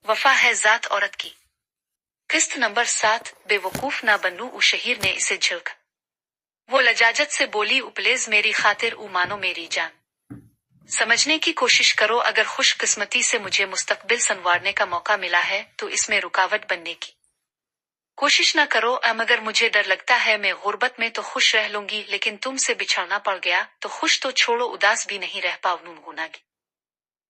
वफा है जात औरत की। किस्त नंबर 7। बेवकूफ ना बनूं उ शहीर ने इसे झिड़का। वो लजाजत से बोली, उपलेज मेरी खातिर उ मानो मेरी जान। समझने की कोशिश करो, अगर खुशकिस्मती से मुझे मुस्तकबिल संवारने का मौका मिला है तो इसमें रुकावट बनने की कोशिश न करो। मगर मुझे डर लगता है मैं गुर्बत में तो खुश रह लूंगी, लेकिन तुमसे बिछड़ना पड़ गया तो खुश तो छोड़ो उदास भी नहीं रह पाऊ। नुनगुनागी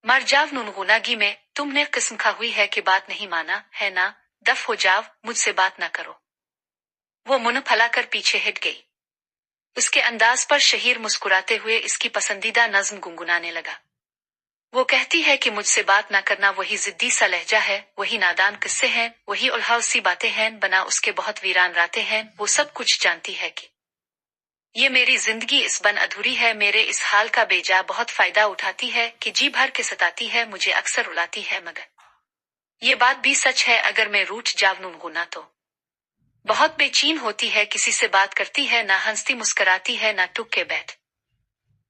मर जाव नुनगुनागी में, तुमने किस्म खा हुई है कि बात नहीं माना है ना, दफ हो जाव, मुझसे बात न करो। वो मुंह फैलाकर पीछे हट गई। उसके अंदाज पर शहीर मुस्कुराते हुए इसकी पसंदीदा नज्म गुनगुनाने लगा। वो कहती है कि मुझसे बात ना करना वही जिद्दी सा लहजा है, वही नादान किस्से हैं, वही उल्हाव सी बातें हैं, बना उसके बहुत वीरान रातें हैं। वो सब कुछ जानती है कि ये मेरी जिंदगी इस बन अधूरी है, मेरे इस हाल का बेजा बहुत फायदा उठाती है कि जी भर के सताती है, मुझे अक्सर रुलाती है। मगर ये बात भी सच है, अगर मैं रूठ जाव नुनगुना तो बहुत बेचैन होती है, किसी से बात करती है ना हंसती मुस्कराती है, ना टुक के बैठ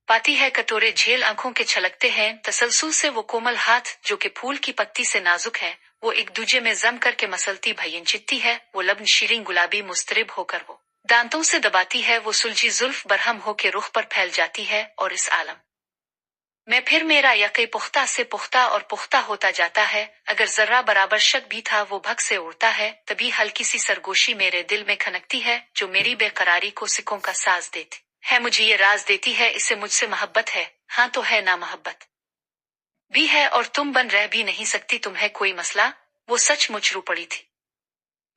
पाती है, कटोरे झेल आंखों के छलकते हैं। तसलसल से वो कोमल हाथ जो कि फूल की पत्ती से नाजुक है, वो एक दूजे में जम करके मसलती भयन चित्ती है। वो लब्न शीरीं गुलाबी मुस्तरिब होकर वो दांतों से दबाती है, वो सुलझी जुल्फ बरहम होके रुख पर फैल जाती है। और इस आलम में फिर मेरा यक़े पुख्ता से पुख्ता और पुख्ता होता जाता है। अगर जर्रा बराबर शक भी था वो भग से उड़ता है। तभी हल्की सी सरगोशी मेरे दिल में खनकती है, जो मेरी बेकरारी को सिकों का साज देती है, मुझे ये राज देती है, इसे मुझसे मोहब्बत है। हाँ तो है, ना मोहब्बत भी है, और तुम बन रह भी नहीं सकती, तुम्हें कोई मसला। वो सचमुच रो पड़ी थी।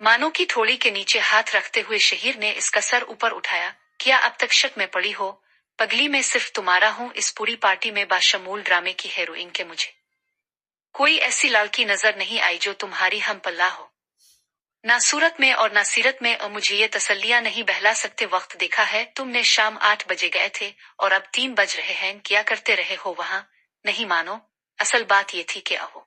मानो की थोड़ी के नीचे हाथ रखते हुए शहीर ने इसका सर ऊपर उठाया। क्या अब तक शक में पड़ी हो? पगली में सिर्फ तुम्हारा हूं, इस पूरी पार्टी में बाशमूल ड्रामे की हीरोइन के मुझे कोई ऐसी लड़की नजर नहीं आई जो तुम्हारी हम पल्ला हो। ना सूरत में और ना सीरत में, और मुझे ये तसल्लियां नहीं बहला सकते। वक्त देखा है तुमने, शाम 8 बजे गए थे और अब 3 बज रहे हैं, क्या करते रहे हो वहां? नहीं मानो, असल बात ये थी कि अहो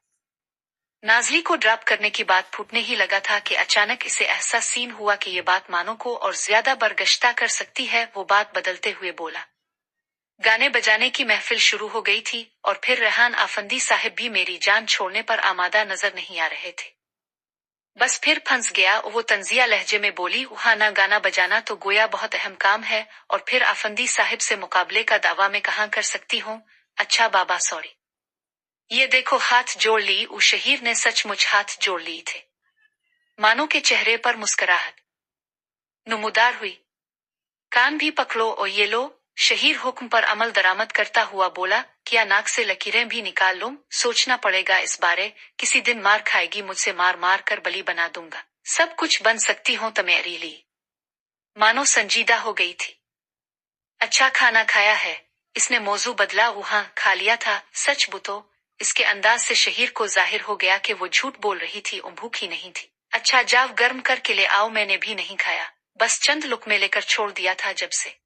नाजली को ड्रॉप करने की बात फूटने ही लगा था कि अचानक इसे एहसास सीन हुआ कि ये बात मानो को और ज्यादा बरगश्ता कर सकती है। वो बात बदलते हुए बोला, गाने बजाने की महफिल शुरू हो गई थी और फिर रेहान आफंदी साहिब भी मेरी जान छोड़ने पर आमादा नजर नहीं आ रहे थे। बस फिर फंस गया। वो तंजिया लहजे में बोली, वहां ना गाना बजाना तो गोया बहुत अहम काम है, और फिर आफंदी साहिब से मुकाबले का दावा मैं कहाँ कर सकती हूँ। अच्छा बाबा सॉरी। ये देखो हाथ जोड़ ली। उस शहीर ने सचमुच हाथ जोड़ ली थे। मानो के चेहरे पर मुस्कुराहट नुमुदार हुई। कान भी पकड़ो और ये लो। शहीर हुक्म पर अमल दरामद करता हुआ बोला, क्या नाक से लकीरें भी निकाल लूं? सोचना पड़ेगा इस बारे, किसी दिन मार खाएगी मुझसे, मार मार कर बली बना दूंगा। सब कुछ बन सकती हूं तो मेरी ली। मानो संजीदा हो गई थी। अच्छा खाना खाया है? इसने मौजू बदला। वहां खा लिया था। सच बुतो। इसके अंदाज से शहीर को जाहिर हो गया कि वो झूठ बोल रही थी, भूखी नहीं थी। अच्छा जाव गर्म करके ले आओ, मैंने भी नहीं खाया, बस चंद लुकमे लेकर छोड़ दिया था जब से।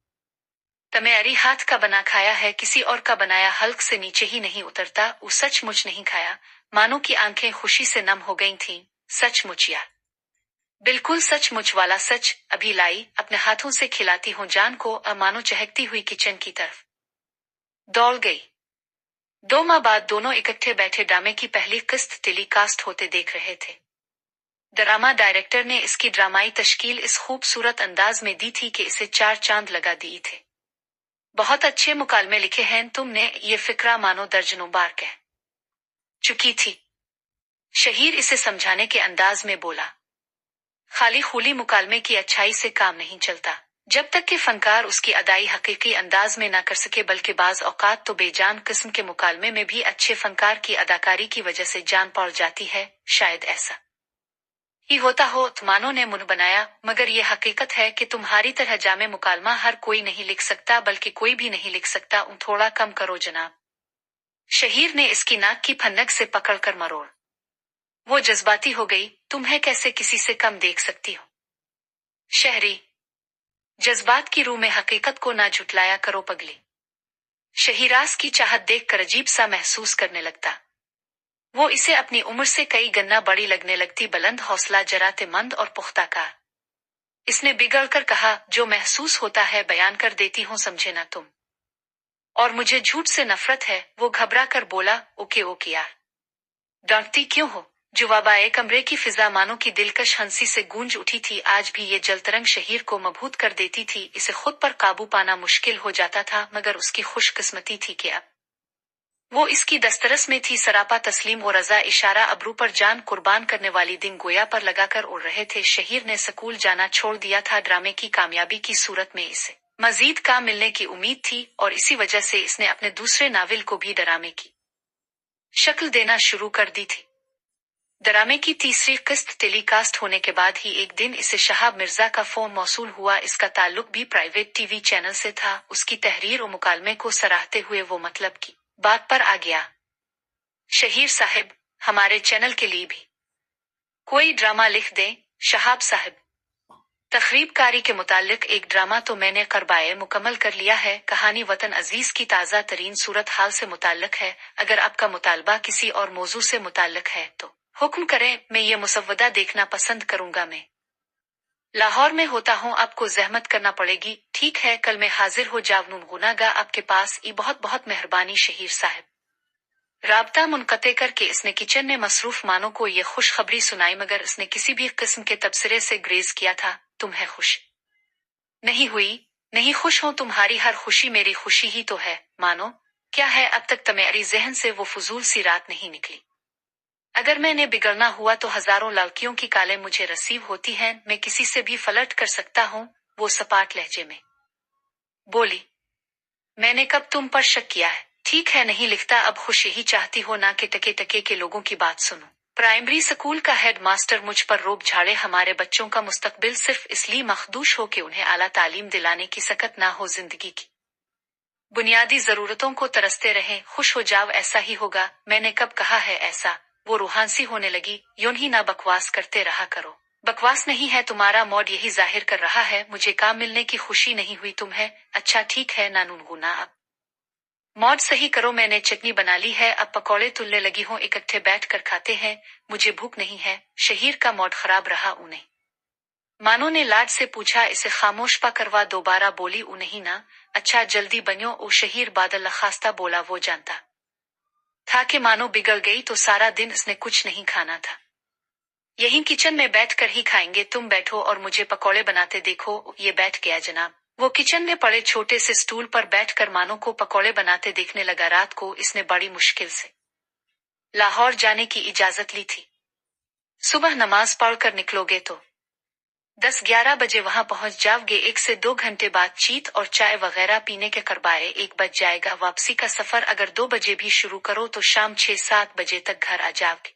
तमेरी हाथ का बना खाया है, किसी और का बनाया हल्क से नीचे ही नहीं उतरता। वो सचमुच नहीं खाया। मानो की आंखें खुशी से नम हो गई थीं। सचमुच यार, बिल्कुल सचमुच वाला सच। अभी लाई, अपने हाथों से खिलाती हूँ जान को। मानो चहकती हुई किचन की तरफ दौड़ गई। 2 माह बाद दोनों इकट्ठे बैठे ड्रामे की पहली किस्त टेलीकास्ट होते देख रहे थे। ड्रामा डायरेक्टर ने इसकी ड्रामाई तश्कील इस खूबसूरत अंदाज में दी थी कि इसे 4 चांद लगा दिए थे। बहुत अच्छे मुकालमे लिखे हैं तुमने, ये फिक्रा मानो दर्जनों बार कह चुकी थी। शहीर इसे समझाने के अंदाज में बोला, खाली खूली मुकालमे की अच्छाई से काम नहीं चलता। जब तक कि फनकार उसकी अदाई हकीकी अंदाज में ना कर सके, बल्कि बाज औकात तो बेजान किस्म के मुकालमे में भी अच्छे फनकार की अदाकारी की वजह से जान पड़ जाती है। शायद ऐसा ही होता हो। मानो ने मुंह बनाया, मगर ये हकीकत है कि तुम्हारी तरह जामे मुकालमा हर कोई नहीं लिख सकता, बल्कि कोई भी नहीं लिख सकता। थोड़ा कम करो जनाब। शहीर ने इसकी नाक की फन्नक से पकड़कर मरोड़। वो जज्बाती हो गई, तुम्हें कैसे किसी से कम देख सकती हो? शहरी जज्बात की रूह में हकीकत को ना झुटलाया करो पगली। शहीराज की चाहत देखकर अजीब सा महसूस करने लगता। वो इसे अपनी उम्र से कई गन्ना बड़ी लगने लगती। बुलंद हौसला, जरातेमंद और पुख्ता का। इसने बिगड़ कर कहा, जो महसूस होता है बयान कर देती हूँ, समझे ना तुम? और मुझे झूठ से नफरत है। वो घबरा कर बोला, ओके ओके यार, डरती क्यों हो? जुवाबाए कमरे की फिजा मानो की दिलकश हंसी से गूंज उठी थी। आज भी ये जलतरंग शहीर को मबहूत कर देती थी। इसे खुद पर काबू पाना मुश्किल हो जाता था, मगर उसकी खुशकिस्मती थी कि अब वो इसकी दस्तरस में थी। सरापा तस्लीम और रजा इशारा अबरू पर जान कुर्बान करने वाली दिन गोया पर लगाकर उड़ रहे थे। शहीर ने स्कूल जाना छोड़ दिया था। ड्रामे की कामयाबी की सूरत में इसे मजीद काम मिलने की उम्मीद थी और इसी वजह से इसने अपने दूसरे नावल को भी ड्रामे की शक्ल देना शुरू कर दी थी। ड्रामे की तीसरी किस्त टेलीकास्ट होने के बाद ही एक दिन इसे शहाब मिर्जा का फोन मौसूल हुआ। इसका ताल्लुक भी प्राइवेट टीवी चैनल से था। उसकी तहरीर और मुकालमे को सराहते हुए वो मतलब की बात पर आ गया। शहीर साहब, हमारे चैनल के लिए भी कोई ड्रामा लिख दें। शहाब साहब, तखरीबकारी के मुतालिक एक ड्रामा तो मैंने करबाए मुकम्मल कर लिया है। कहानी वतन अजीज की ताज़ा तरीन सूरत हाल से मुताल्लिक है। अगर आपका मुतालबा किसी और मौजू से मुताल्लिक है तो हुक्म करें, मैं ये मुसव्वदा देखना पसंद करूंगा। मैं लाहौर में होता हूँ, आपको जहमत करना पड़ेगी। ठीक है, कल मैं हाजिर हो जावनून गुनागा आपके पास। ई बहुत बहुत मेहरबानी शहीर साहब। राब्ता मुनक़ते करके इसने किचन में मसरूफ मानो को ये खुशखबरी सुनाई, मगर इसने किसी भी किस्म के तबसरे से ग्रेज किया था। तुम्हें खुश नहीं हुई? नहीं खुश हो? तुम्हारी हर खुशी मेरी खुशी ही तो है मानो। क्या है, अब तक तुम्हारी जहन से वो फजूल सी रात नहीं निकली? अगर मैंने बिगड़ना हुआ तो हजारों लड़कियों की कालें मुझे रसीव होती हैं। मैं किसी से भी फ्लर्ट कर सकता हूँ, वो सपाट लहजे में बोली। मैंने कब तुम पर शक किया है? ठीक है, नहीं लिखता। अब खुश यही चाहती हो ना कि टके टके के लोगों की बात सुनो। प्राइमरी स्कूल का हेड मास्टर मुझ पर रोब झाड़े। हमारे बच्चों का मुस्तकबिल सिर्फ इसलिए मखदूश हो कि उन्हें आला तालीम दिलाने की सकत ना हो। जिंदगी की बुनियादी जरूरतों को तरसते रहें, खुश हो जाओ, ऐसा ही होगा। मैंने कब कहा है ऐसा? वो रूहानसी होने लगी। यूं ही ना बकवास करते रहा करो। बकवास नहीं है, तुम्हारा मौड यही जाहिर कर रहा है। मुझे काम मिलने की खुशी नहीं हुई तुम्हें? अच्छा ठीक है नानून गुना, अब मौज सही करो। मैंने चटनी बना ली है, अब पकौड़े तुलने लगी हूँ। इकट्ठे बैठ कर खाते हैं, मुझे भूख नहीं है। शहीर का मौड खराब रहा उन्हें मानो ने लाड से पूछा। इसे खामोश पा करवा दोबारा बोली। उन्हीं ना? अच्छा जल्दी बनियो। ओ शहीर बादल लखास्ता बोला। वो जानता था कि मानो बिगड़ गई तो सारा दिन इसने कुछ नहीं खाना था। यहीं किचन में बैठ कर ही खाएंगे। तुम बैठो और मुझे पकौड़े बनाते देखो। ये बैठ गया जनाब। वो किचन में पड़े छोटे से स्टूल पर बैठकर मानो को पकौड़े बनाते देखने लगा। रात को इसने बड़ी मुश्किल से लाहौर जाने की इजाजत ली थी। सुबह नमाज पढ़कर निकलोगे तो 10-11 बजे वहां पहुंच जाओगे। 1 से 2 घंटे बातचीत और चाय वगैरह पीने के करबाए 1 बज जाएगा। वापसी का सफर अगर 2 बजे भी शुरू करो तो शाम 6-7 बजे तक घर आ जाओगे।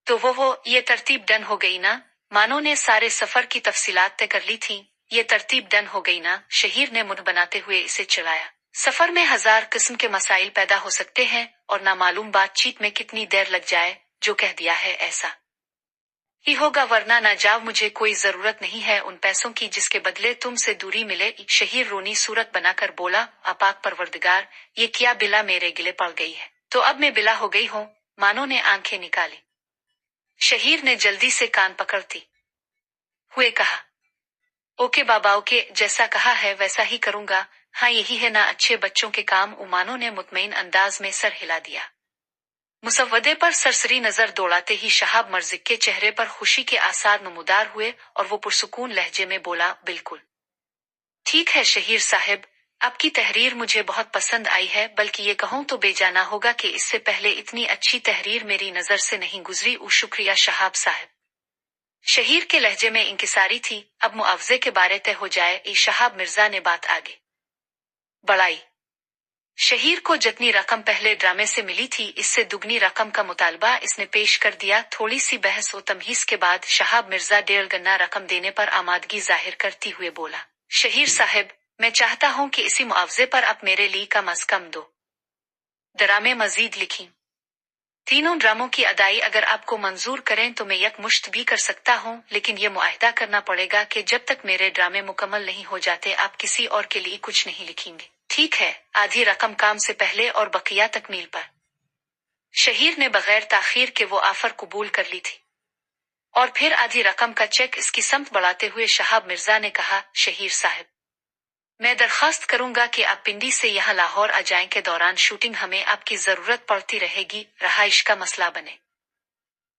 तो वो ये तरतीब डन हो गई ना? मानो ने सारे सफर की तफसीलात तय कर ली थी। ये तरतीब डन हो गई ना? शहीर ने मुंह बनाते हुए इसे चिढ़ाया। सफर में 1000 किस्म के मसाइल पैदा हो सकते हैं और नामालूम बातचीत में कितनी देर लग जाए। जो कह दिया है ऐसा ही होगा, वरना ना जाओ। मुझे कोई जरूरत नहीं है उन पैसों की जिसके बदले तुमसे दूरी मिले। शहीर रोनी सूरत बनाकर बोला। अपाक परवरदिगार, ये क्या बिला मेरे गिले पड़ गई है? तो अब मैं बिला हो गई हूँ? मानो ने आंखें निकाली। शहीर ने जल्दी से कान पकड़ती हुए कहा। ओके बाबा ओके, जैसा कहा है वैसा ही करूंगा। हाँ यही है ना अच्छे बच्चों के काम। उमानो ने मुतमईन अंदाज में सर हिला दिया। मुसव्वदे पर सरसरी नजर दौड़ाते ही शहाब मर्जिक के चेहरे पर खुशी के आसार नमूदार हुए और वो पुरसुकून लहजे में बोला। बिल्कुल ठीक है शहीर साहब, आपकी तहरीर मुझे बहुत पसंद आई है। बल्कि ये कहूं तो बेजाना होगा कि इससे पहले इतनी अच्छी तहरीर मेरी नजर से नहीं गुजरी। शुक्रिया शहाब साहब। शहीर के लहजे में इंकिसारी थी। अब मुआवजे के बारे तय हो जाए। शहाब मिर्जा ने बात आगे बढ़ाई। शहीर को जितनी रकम पहले ड्रामे से मिली थी इससे दुगनी रकम का मुतालबा इसने पेश कर दिया। थोड़ी सी बहस और तमहीस के बाद शहाब मिर्जा 1.5 गन्ना रकम देने पर आमादगी जाहिर करती हुए बोला। शहीर साहब, मैं चाहता हूं कि इसी मुआवजे पर आप मेरे लिए कम अज कम 2 ड्रामे मजीद लिखीं। तीनों ड्रामों की अदाई अगर आपको मंजूर करें तो मैं यकमुश्त भी कर सकता हूं, लेकिन यह मुआहदा करना पड़ेगा कि जब तक मेरे ड्रामे मुकम्मल नहीं हो जाते आप किसी और के लिए कुछ नहीं लिखेंगे। ठीक है, आधी रकम काम से पहले और बकिया तकमील पर। शहीर ने बगैर ताखीर के वो आफर कबूल कर ली थी और फिर आधी रकम का चेक इसकी समत बढ़ाते हुए शहाब मिर्जा ने कहा। शहीर साहब, मैं दरखास्त करूंगा कि आप पिंडी से यहाँ लाहौर आ जाएं के दौरान शूटिंग हमें आपकी जरूरत पड़ती रहेगी। रहाइश का मसला बने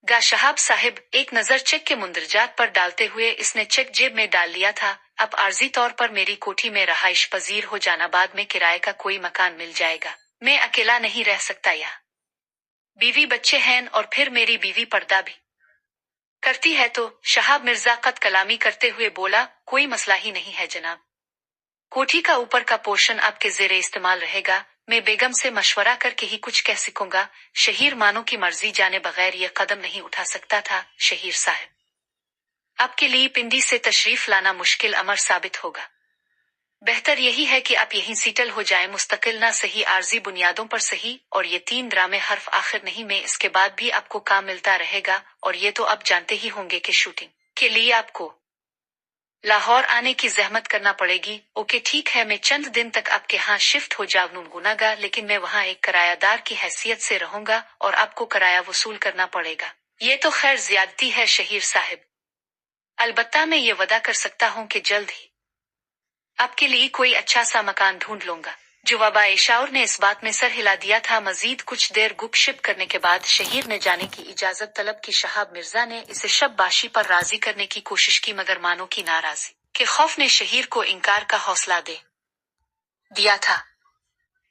गा शहाब साहिब, एक नजर चेक के मुंदरजात पर डालते हुए इसने चेक जेब में डाल लिया था। अब आर्जी तौर पर मेरी कोठी में रहाइश पजीर हो जाना, बाद में किराए का कोई मकान मिल जाएगा। मैं अकेला नहीं रह सकता यहाँ, बीवी बच्चे हैं और फिर मेरी बीवी पर्दा भी करती है तो। शहाब मिर्जा कद कलामी करते हुए बोला, कोई मसला ही नहीं है जनाब, कोठी का ऊपर का पोर्शन आपके जेरे इस्तेमाल रहेगा। मैं बेगम से मशवरा करके ही कुछ कह सकूंगा। शहीर मानो की मर्जी जाने बगैर यह कदम नहीं उठा सकता था। शहीर साहब, आपके लिए पिंडी से तशरीफ लाना मुश्किल अमर साबित होगा। बेहतर यही है कि आप यहीं सीटल हो जाएं, मुस्तकिल ना सही आर्जी बुनियादों पर सही। और ये 3 ड्रामे हर्फ आखिर नहीं में, इसके बाद भी आपको काम मिलता रहेगा। और ये तो आप जानते ही होंगे कि शूटिंग के लिए आपको लाहौर आने की जहमत करना पड़ेगी। ओके ठीक है, मैं चंद दिन तक आपके यहाँ शिफ्ट हो जाऊंगा, लेकिन मैं वहाँ एक किरायादार की हैसियत से रहूंगा और आपको किराया वसूल करना पड़ेगा। ये तो खैर ज्यादती है शहीर साहब, अलबत्ता मैं ये वादा कर सकता हूँ कि जल्द ही आपके लिए कोई अच्छा सा मकान ढूंढ लूंगा। जुवाबा एशाउर ने इस बात में सर हिला दिया था। मजीद कुछ देर गुपशप करने के बाद शहीर ने जाने की इजाजत तलब की। शहाब मिर्जा ने इसे शबबाशी पर राजी करने की कोशिश की, मगर मानो की नाराजी के खौफ ने शहीर को इनकार का हौसला दे दिया था।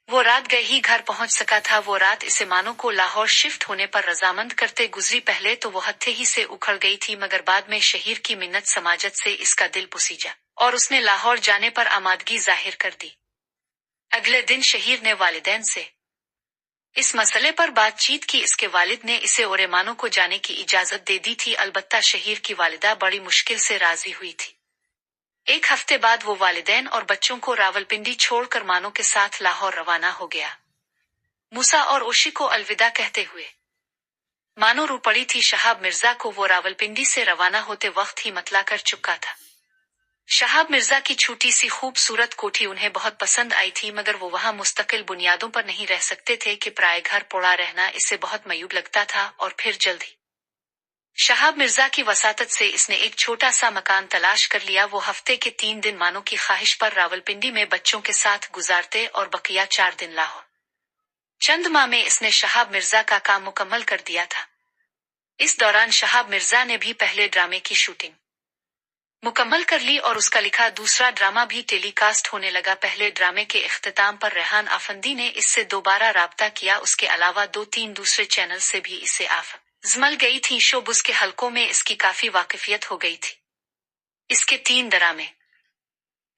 वो रात गए ही घर पहुंच सका था। वो रात इसे मानो को लाहौर शिफ्ट होने पर रजामंद करते गुजरी। पहले तो वो हत्थे ही से उखड़ गई थी, मगर बाद में शहीर की मिन्नत समाजत से इसका दिल पुसीजा और उसने लाहौर जाने पर आमादगी जाहिर कर दी। अगले दिन शहीर ने वालिदैन से इस मसले पर बातचीत की। इसके वालिद ने इसे और मानो को जाने की इजाजत दे दी थी। अलबत्ता शहीर की वालिदा बड़ी मुश्किल से राजी हुई थी। एक हफ्ते बाद वो वालिदैन और बच्चों को रावलपिंडी छोड़कर मानो के साथ लाहौर रवाना हो गया। मूसा और ओशी को अलविदा कहते हुए मानो रू पड़ी थी। शहाब मिर्जा को वो रावलपिंडी से रवाना होते वक्त ही मतला कर चुका था। शहाब मिर्जा की छोटी सी खूबसूरत कोठी उन्हें बहुत पसंद आई थी, मगर वो वहां मुस्तकिल बुनियादों पर नहीं रह सकते थे कि प्राय घर पड़ा रहना इसे बहुत मयूब लगता था। और फिर जल्द ही शहाब मिर्जा की वसातत से इसने एक छोटा सा मकान तलाश कर लिया। वो हफ्ते के 3 दिन मानो की ख्वाहिश पर रावलपिंडी में बच्चों के साथ गुजारते और बकिया 4 दिन लाहौर। चंद माह में इसने शहाब मिर्जा का काम मुकम्मल कर दिया था। इस दौरान शहाब मिर्जा ने भी पहले ड्रामे की शूटिंग मुकम्मल कर ली और उसका लिखा दूसरा ड्रामा भी टेलीकास्ट होने लगा। पहले ड्रामे के इख्तिताम पर रेहान आफंदी ने इससे दोबारा राब्ता किया। उसके अलावा 2-3 दूसरे चैनल से भी इसे जमल गई थी। शोबुस के हलकों में इसकी काफी वाकिफियत हो गई थी। इसके 3 ड्रामे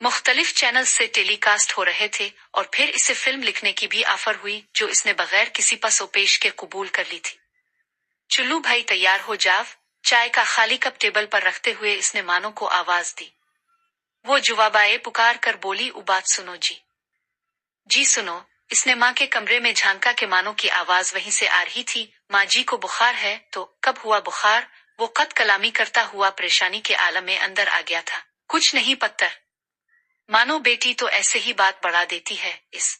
मुख्तलिफ चैनल से टेलीकास्ट हो रहे थे और फिर इसे फिल्म लिखने की भी ऑफर हुई, जो इसने बगैर किसी पसोपेश के कबूल कर ली थी। चुल्लू भाई तैयार हो जाव, चाय का खाली कप टेबल पर रखते हुए इसने मानो को आवाज दी। वो जुवाबाए पुकार कर बोली, उ बात सुनो जी। जी सुनो। इसने माँ के कमरे में झांका के मानो की आवाज वहीं से आ रही थी। माँ जी को बुखार है। तो कब हुआ बुखार? वो कद कलामी करता हुआ परेशानी के आलम में अंदर आ गया था। कुछ नहीं पत्तर। मानो बेटी तो ऐसे ही बात बढ़ा देती है। इस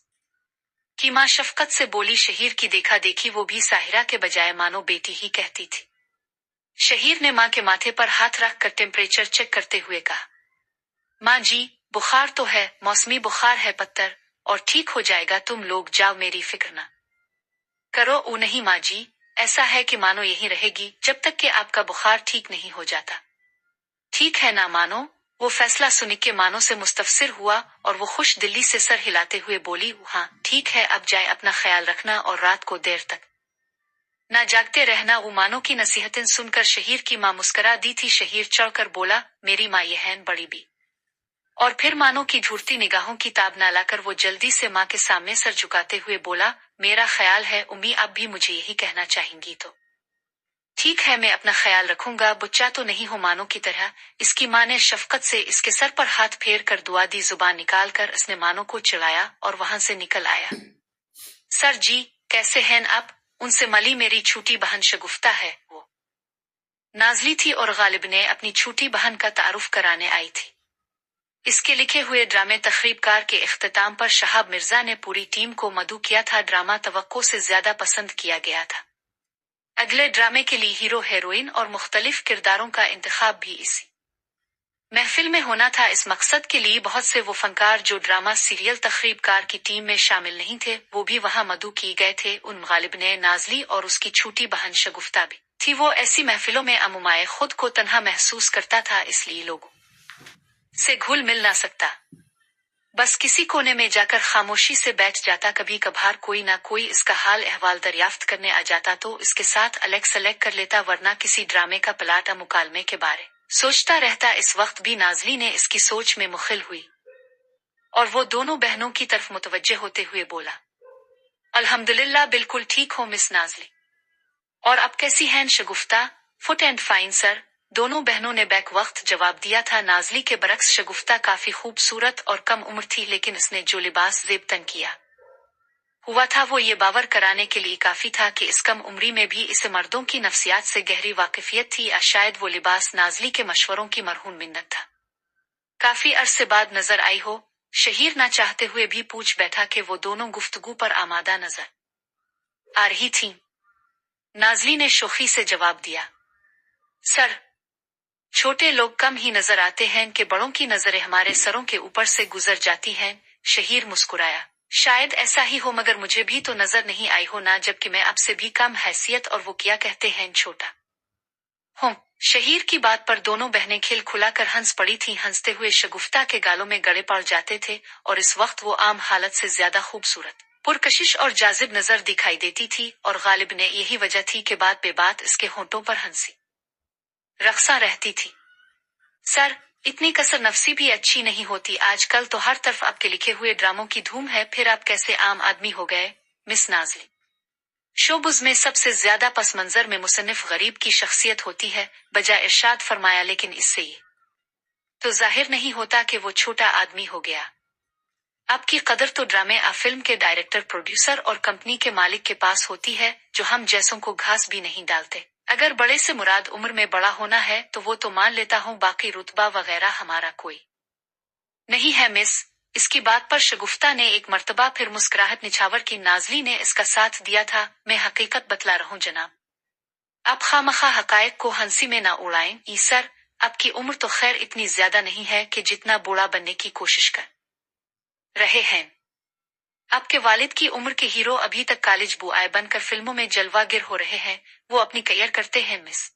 की माँ शफकत से बोली। शहीर की देखा देखी वो भी साहिरा के बजाय मानो बेटी ही कहती थी। शहीर ने माँ के माथे पर हाथ रख कर टेम्परेचर चेक करते हुए कहा, माँ जी बुखार तो है, मौसमी बुखार है पत्तर, और ठीक हो जाएगा, तुम लोग जाओ, मेरी फिक्र न करो। ओ नहीं माँ जी, ऐसा है कि मानो यहीं रहेगी जब तक कि आपका बुखार ठीक नहीं हो जाता। ठीक है ना मानो? वो फैसला सुन के मानो से मुस्तफसिर हुआ और वो खुश दिल्ली से सर हिलाते हुए बोली, हाँ ठीक है, अब जाए, अपना ख्याल रखना और रात को देर तक ना जागते रहना। वो मानो की नसीहतें सुनकर शहीर की माँ मुस्करा दी थी। शहीर चढ़कर बोला, मेरी माँ ये है बड़ी भी। और फिर मानो की झूठती निगाहों की ताब ना लाकर वो जल्दी से माँ के सामने सर झुकाते हुए बोला, मेरा ख्याल है उम्मी आप भी मुझे यही कहना चाहेंगी तो ठीक है, मैं अपना ख्याल रखूंगा, बुच्चा तो नहीं हो मानो की तरह। इसकी माँ ने शफकत से इसके सर पर हाथ फेर कर दुआ दी। जुबान निकाल कर इसने मानो को चिढ़ाया और वहां से निकल आया। सर जी कैसे हैं आप? उनसे मली मेरी छोटी बहन शगुफ्ता है। वो नाजली थी और गालिब ने अपनी छोटी बहन का तारुफ कराने आई थी। इसके लिखे हुए ड्रामे तखरीबकार के इख्तिताम पर शहाब मिर्जा ने पूरी टीम को मदऊ किया था। ड्रामा तवक्को से ज्यादा पसंद किया गया था। अगले ड्रामे के लिए हीरो हीरोइन और मुख्तलिफ किरदारों का इंतखाब भी इसी महफिल में होना था। इस मकसद के लिए बहुत से वो फनकार जो ड्रामा सीरियल तखरीबकार की टीम में शामिल नहीं थे, वो भी वहां मदऊ किए गए थे। उन गालिब ने नाजली और उसकी छोटी बहन शगुफ्ता भी थी। वो ऐसी महफिलों में अमुमाए खुद को तन्हा महसूस करता था, इसलिए लोगों से घुल मिल ना सकता। बस किसी कोने में जाकर खामोशी से बैठ जाता। कभी कभार कोई ना कोई इसका हाल अहवाल दरियाफ्त करने आ जाता तो इसके साथ अलग सलग कर लेता, वरना किसी ड्रामे का प्लाट या मुकालमे के बारे सोचता रहता। इस वक्त भी नाज़ली ने इसकी सोच में मुखिल हुई और वो दोनों बहनों की तरफ मुतवज्जे होते हुए बोला, अल्हम्दुलिल्लाह, बिल्कुल ठीक हो मिस नाज़ली। और अब कैसी हैं शगुफ्ता? फुट एंड फाइन सर, दोनों बहनों ने बैक वक्त जवाब दिया था। नाज़ली के बरक्स शगुफ्ता काफी खूबसूरत और कम उम्र थी, लेकिन इसने जो लिबास ज़ेब तन किया हुआ था वो ये बावर कराने के लिए काफी था कि इस कम उम्री में भी इसे मर्दों की नफ्सियात से गहरी वाकिफियत थी, या शायद वो लिबास नाज़ली के मशवरों की मरहून मिन्नत था। काफी अरसे बाद नजर आई हो, शहीर ना चाहते हुए भी पूछ बैठा कि वो दोनों गुफ्तगू पर आमादा नजर आ रही थीं। नाज़ली ने शोखी से जवाब दिया, सर, छोटे लोग कम ही नजर आते हैं कि बड़ों की नजरें हमारे सरों के ऊपर से गुजर जाती हैं। शहीर मुस्कुराया, शायद ऐसा ही हो, मगर मुझे भी तो नजर नहीं आई हो ना, जबकि मैं आपसे भी कम हैसियत और वो क्या कहते हैं छोटा हूँ। शहीर की बात पर दोनों बहनें खिल खुलाकर हंस पड़ी थीं। हंसते हुए शगुफ्ता के गालों में गड़े पड़ जाते थे और इस वक्त वो आम हालत से ज्यादा खूबसूरत, पुरकशिश और जाजिब नजर दिखाई देती थी, और गालिब ने यही वजह थी कि बात बेबात इसके होंठों पर हंसी रक्सा रहती थी। सर, इतनी कसर नफसी भी अच्छी नहीं होती। आजकल तो हर तरफ आपके लिखे हुए ड्रामों की धूम है, फिर आप कैसे आम आदमी हो गए मिस नाज़ली? शोबुज में सबसे ज्यादा पस मंजर में मुसन्निफ गरीब की शख्सियत होती है, बजाय इरशाद फरमाया, लेकिन इससे ये तो जाहिर नहीं होता कि वो छोटा आदमी हो गया। आपकी कदर तो ड्रामे आ फिल्म के डायरेक्टर, प्रोड्यूसर और कंपनी के मालिक के पास होती है, जो हम जैसों को घास भी नहीं डालते। अगर बड़े से मुराद उम्र में बड़ा होना है तो वो तो मान लेता हूँ, बाकी रुतबा वगैरह हमारा कोई नहीं है मिस। इसकी बात पर शगुफ्ता ने एक मर्तबा फिर मुस्कुराहट निछावर की। नाज़ली ने इसका साथ दिया था, मैं हकीकत बतला रहूं जनाब, आप खामखा हकायक को हंसी में ना उड़ाएं। ई सर, आपकी उम्र तो खैर इतनी ज्यादा नहीं है कि जितना बूढ़ा बनने की कोशिश कर रहे हैं। आपके वालिद की उम्र के हीरो अभी तक कॉलेज बुआए बनकर फिल्मों में जलवागिर हो रहे हैं, वो अपनी करियर करते हैं मिस।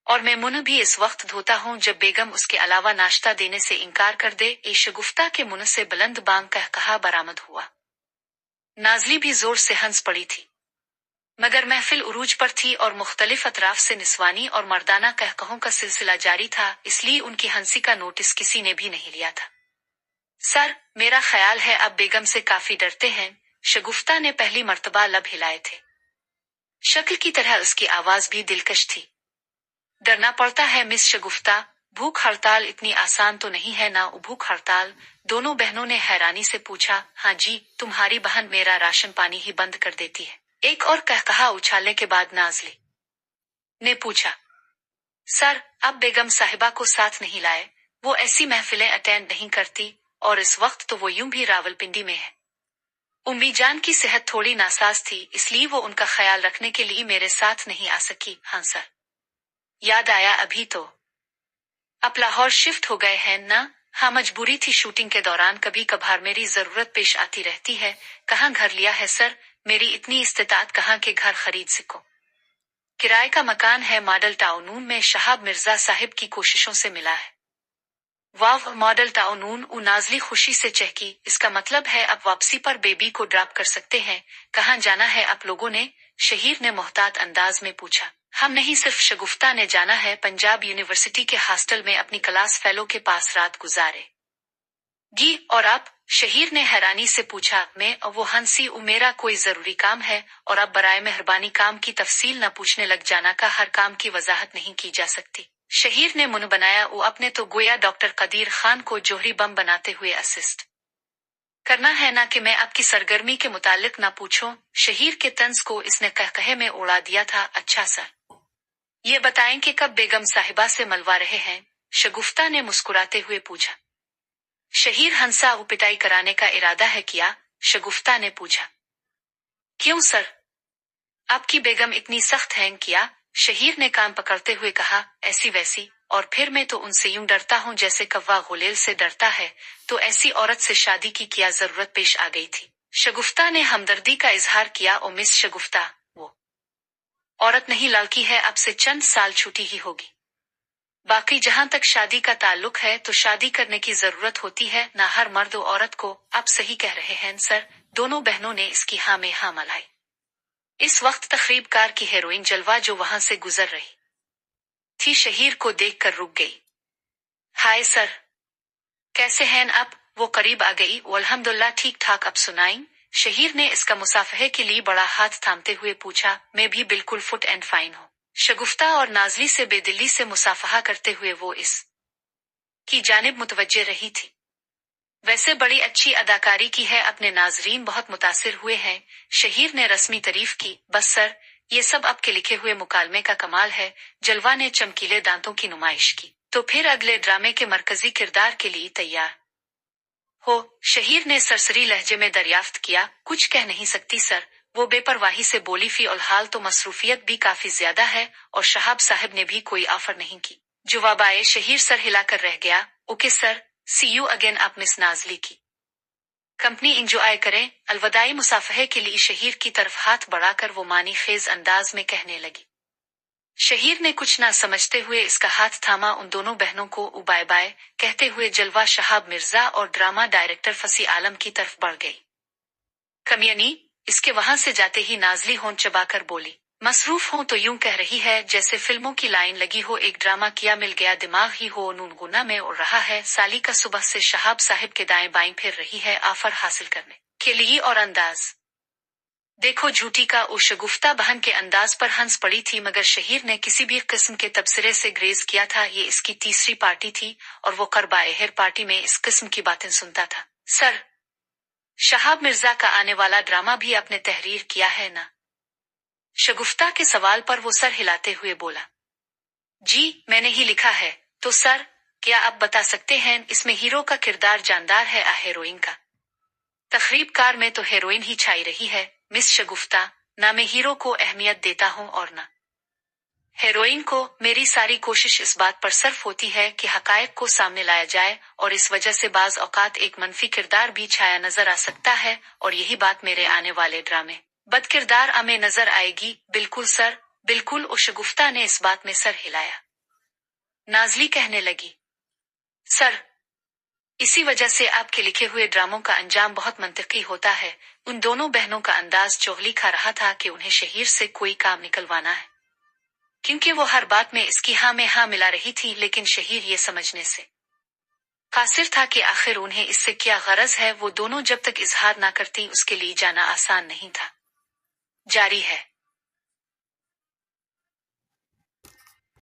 और मैं मुंह भी इस वक्त धोता हूँ जब बेगम उसके अलावा नाश्ता देने से इनकार कर दे। ए शगुफ्ता के मुंह से बुलंद बांग कहा बरामद हुआ। नाज़ली भी जोर से हंस पड़ी थी, मगर महफिल उरूज पर थी और मुख्तलिफ अतराफ से निस्वानी और मर्दाना कहकहों का सिलसिला जारी था, इसलिए उनकी हंसी का नोटिस किसी ने भी नहीं लिया था। सर, मेरा ख्याल है आप बेगम से काफी डरते हैं। शगुफ्ता ने पहली मर्तबा लब हिलाए थे। शक्ल की तरह उसकी आवाज भी दिलकश थी। डरना पड़ता है मिस शगुफ्ता, भूख हड़ताल इतनी आसान तो नहीं है ना। भूख हड़ताल? दोनों बहनों ने हैरानी से पूछा। हाँ जी, तुम्हारी बहन मेरा राशन पानी ही बंद कर देती है, एक और कहकहा उछालने के बाद नाज़ली ने पूछा। सर, अब बेगम साहिबा को साथ नहीं लाए? वो ऐसी महफिलें अटेंड नहीं करती, और इस वक्त तो वो यूं भी रावलपिंडी में है। उम्मी जान की सेहत थोड़ी नासाज थी, इसलिए वो उनका ख्याल रखने के लिए मेरे साथ नहीं आ सकी। हाँ सर, याद आया, अभी तो आप लाहौर शिफ्ट हो गए हैं ना? हाँ, मजबूरी थी, शूटिंग के दौरान कभी कभार मेरी जरूरत पेश आती रहती है। कहाँ घर लिया है सर? मेरी इतनी इस्तेतात कहाँ के घर खरीद सको। किराए का मकान है मॉडल टाउन में, शहाब मिर्जा साहिब की कोशिशों से मिला है। वाह, मॉडल टाउन! नाज़ली खुशी से चहकी। इसका मतलब है अब वापसी पर बेबी को ड्रॉप कर सकते हैं। कहाँ जाना है आप लोगों ने? शहीर ने मोहतात अंदाज में पूछा। हम नहीं, सिर्फ शगुफ्ता ने जाना है। पंजाब यूनिवर्सिटी के हॉस्टल में अपनी क्लास फेलो के पास रात गुजारे जी। और आप? शहीर ने हैरानी से पूछा। मैं? वो हंसी। मेरा कोई जरूरी काम है, और अब बराए मेहरबानी काम की तफसील न पूछने लग जाना। का हर काम की वजाहत नहीं की जा सकती। शहीर ने मुंह बनाया। वो अपने तो गोया डॉक्टर कदीर खान को जोहरी बम बनाते हुए असिस्ट करना है ना, कि मैं आपकी सरगर्मी के मुतालिक ना पूछूं। शहीर के तंज को इसने कहकहे में उड़ा दिया था। अच्छा सर, ये बताएं कि कब बेगम साहिबा से मिलवा रहे हैं? शगुफ्ता ने मुस्कुराते हुए पूछा। शहीर हंसा। वो पिटाई कराने का इरादा है क्या? शगुफ्ता ने पूछा। क्यों सर, आपकी बेगम इतनी सख्त हैं क्या? शहीर ने कान पकड़ते हुए कहा। ऐसी वैसी, और फिर मैं तो उनसे यूं डरता हूं जैसे कौवा गुलेल से डरता है, तो ऐसी औरत से शादी की क्या जरूरत पेश आ गई थी? शगुफ्ता ने हमदर्दी का इजहार किया। ओ मिस शगुफ्ता, वो औरत नहीं लड़की है, अब से चंद साल छूटी ही होगी। बाकी जहां तक शादी का ताल्लुक है तो शादी करने की जरूरत होती है ना हर मर्द और औरत को। आप सही कह रहे हैं सर, दोनों बहनों ने इसकी हाँ में हाँ मिलाई। इस वक्त तकरीबकार की हीरोइन जलवा जो वहां से गुजर रही थी शहीर को देखकर रुक गई। हाय सर, कैसे हैं आप? वो करीब आ गई। अल्हम्दुलिल्लाह ठीक ठाक, अब सुनाई। शहीर ने इसका मुसाफहे के लिए बड़ा हाथ थामते हुए पूछा। मैं भी बिल्कुल फिट एंड फाइन हूँ। शगुफ्ता और नाजली से बेदिली से मुसाफहा करते हुए वो इस की जानिब मुतवज्जे रही थी। वैसे बड़ी अच्छी अदाकारी की है, अपने नाजरीन बहुत मुतासिर हुए हैं। शहीर ने रस्मी तारीफ की। बस सर, ये सब आपके लिखे हुए मुकालमे का कमाल है। जलवा ने चमकीले दांतों की नुमाइश की। तो फिर अगले ड्रामे के मरकजी किरदार के लिए तैयार हो? शहीर ने सरसरी लहजे में दरियाफ्त किया। कुछ कह नहीं सकती सर, वो बेपरवाही से बोली। फी और हाल तो मसरूफियत भी काफी ज्यादा है और शहाब साहब ने भी कोई ऑफर नहीं की। जवाब आए। शहीर सर हिलाकर रह गया। Okay sir, see you again. आप मिस नाजली की कंपनी इंजॉय करें। अलविदाई मुसाफहे के लिए शहीर की तरफ हाथ बढ़ाकर वो मानी खेज अंदाज में कहने लगी। शहीर ने कुछ ना समझते हुए इसका हाथ थामा। उन दोनों बहनों को बाय बाय कहते हुए जलवा शहाब मिर्जा और ड्रामा डायरेक्टर फसी आलम की तरफ बढ़ गई। कमियनी, इसके वहां से जाते ही नाजली होंठ चबाकर बोली। मसरूफ हूं तो यूं कह रही है जैसे फिल्मों की लाइन लगी हो। एक ड्रामा किया मिल गया दिमाग ही हो नूनगुना में उड़ रहा है। साली का सुबह से शहाब साहिब के दाएं बाएं फिर रही है ऑफर हासिल करने के लिए। और अंदाज देखो झूठी का। उस शगुफ्ता बहन के अंदाज पर हंस पड़ी थी, मगर शहीर ने किसी भी किस्म के तबसरे से ग्रेज किया था। ये इसकी तीसरी पार्टी थी और वो करबाएहर पार्टी में इस किस्म की बातें सुनता था। सर, शहाब मिर्जा का आने वाला ड्रामा भी आपने तहरीर किया है ना? शगुफ्ता के सवाल पर वो सर हिलाते हुए बोला। जी, मैंने ही लिखा है। तो सर, क्या आप बता सकते हैं इसमें हीरो का किरदार जानदार है या हीरोइन का? तकरीबकार में तो हीरोइन ही छाई रही है मिस शगुफ्ता। ना मैं हीरो को अहमियत देता हूँ और ना हीरोइन को। मेरी सारी कोशिश इस बात पर सर्फ होती है कि हकायक को सामने लाया जाए और इस वजह से बाज औकात एक मनफी किरदार भी छाया नजर आ सकता है और यही बात मेरे आने वाले ड्रामे बदकिरदार में नजर आएगी। बिल्कुल सर, बिल्कुल। उस शगुफ्ता ने इस बात में सर हिलाया। नाजली कहने लगी। सर, इसी वजह से आपके लिखे हुए ड्रामों का अंजाम बहुत मंतकी होता है। उन दोनों बहनों का अंदाज चुगली खा रहा था कि उन्हें शहीर से कोई काम निकलवाना है, क्योंकि वो हर बात में इसकी हाँ में हाँ मिला रही थी। लेकिन शहीर ये समझने से कासिर था कि आखिर उन्हें इससे क्या गरज है। वो दोनों जब तक इजहार ना करती उसके लिए जाना आसान नहीं था। जारी है।